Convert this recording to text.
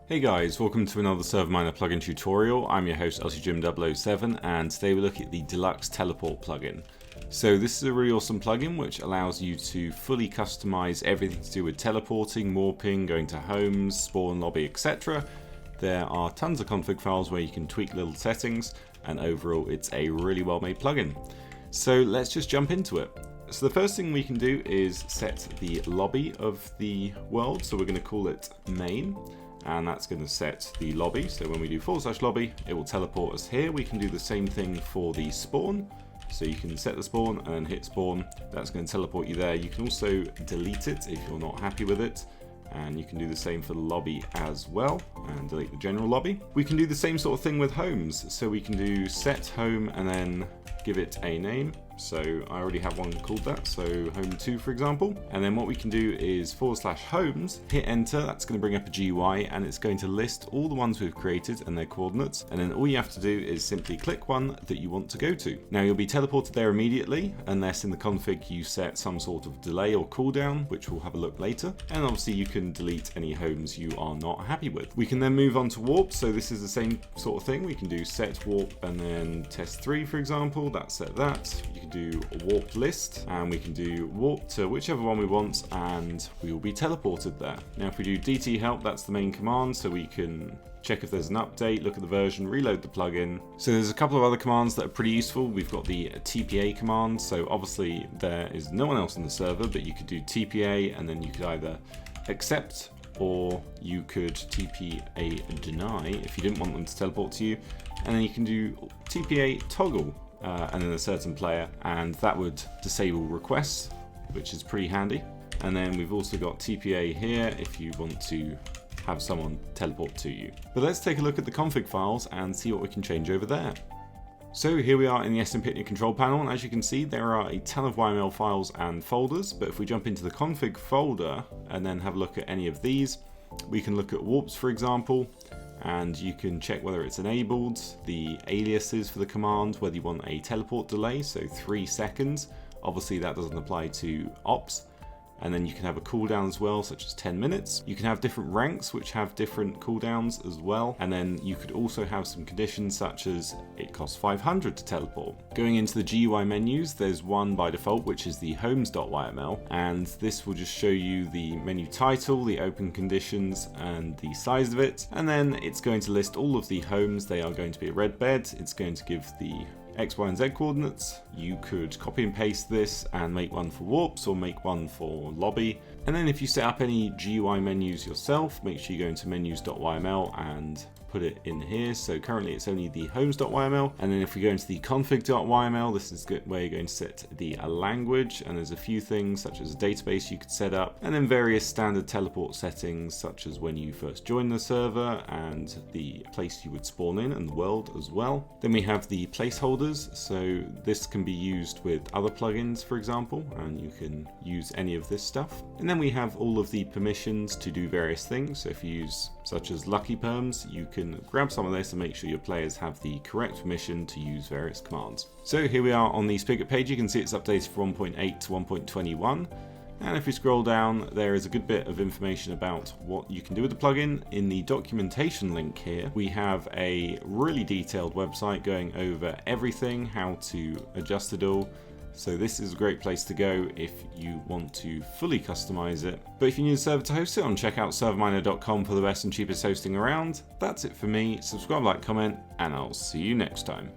Hey guys, welcome to another ServerMiner plugin tutorial. I'm your host LCJim007 and today we look at the Deluxe Teleport plugin. So this is a really awesome plugin which allows you to fully customize everything to do with teleporting, warping, going to homes, spawn, lobby, etc. There are tons of config files where you can tweak little settings, and overall it's a really well made plugin. So let's just jump into it. So the first thing we can do is set the lobby of the world, so we're going to call it main. And that's going to set the lobby, so when we do /lobby it will teleport us here. We can do the same thing for the spawn, so you can set the spawn and then hit spawn, that's going to teleport you there. You can also delete it if you're not happy with it, and you can do the same for the lobby as well and delete the general lobby. We can do the same sort of thing with homes, so we can do set home and then give it a name. So I already have one called that, so home 2 for example. And then what we can do is /homes, hit enter, that's going to bring up a GUI and it's going to list all the ones we've created and their coordinates. And then all you have to do is simply click one that you want to go to. Now you'll be teleported there immediately, unless in the config you set some sort of delay or cooldown, which we'll have a look later. And obviously you can delete any homes you are not happy with. We can then move on to warp, so this is the same sort of thing. We can do set warp and then test 3 for example, that's set that. You can do a warped list and we can do warp to whichever one we want and we will be teleported there. Now if we do DT help, that's the main command, so we can check if there's an update, look at the version, reload the plugin. So there's a couple of other commands that are pretty useful. We've got the TPA command, so obviously there is no one else on the server, but you could do TPA and then you could either accept or you could TPA deny if you didn't want them to teleport to you, and then you can do TPA toggle and then a certain player, and that would disable requests, which is pretty handy. And then we've also got TPA here if you want to have someone teleport to you. But let's take a look at the config files and see what we can change over there. So here we are in the SMPitney control panel, and as you can see there are a ton of YML files and folders, but if we jump into the config folder and then have a look at any of these, we can look at warps for example, and you can check whether it's enabled, the aliases for the command, whether you want a teleport delay, so 3 seconds. Obviously that doesn't apply to ops. And then you can have a cooldown as well, such as 10 minutes. You can have different ranks which have different cooldowns as well. And then you could also have some conditions such as it costs 500 to teleport. Going into the GUI menus, there's one by default which is the homes.yml, and this will just show you the menu title, the open conditions and the size of it. And then it's going to list all of the homes. They are going to be a red bed. It's going to give the X, Y, and Z coordinates. You could copy and paste this and make one for warps or make one for lobby. And then if you set up any GUI menus yourself, make sure you go into menus.yml and put it in here. So currently it's only the homes.yml, and then if we go into the config.yml, this is where you're going to set the language, and there's a few things such as a database you could set up, and then various standard teleport settings such as when you first join the server and the place you would spawn in and the world as well. Then we have the placeholders, so this can be used with other plugins for example, and you can use any of this stuff. And then we have all of the permissions to do various things, so if you use such as lucky perms, you can grab some of this and make sure your players have the correct permission to use various commands. So here we are on the spigot page. You can see it's updated from 1.8 to 1.21. And if we scroll down, there is a good bit of information about what you can do with the plugin. In the documentation link here, we have a really detailed website going over everything, how to adjust it all. So this is a great place to go if you want to fully customize it. But if you need a server to host it on, check out ServerMiner.com for the best and cheapest hosting around. That's it for me. Subscribe, like, comment, and I'll see you next time.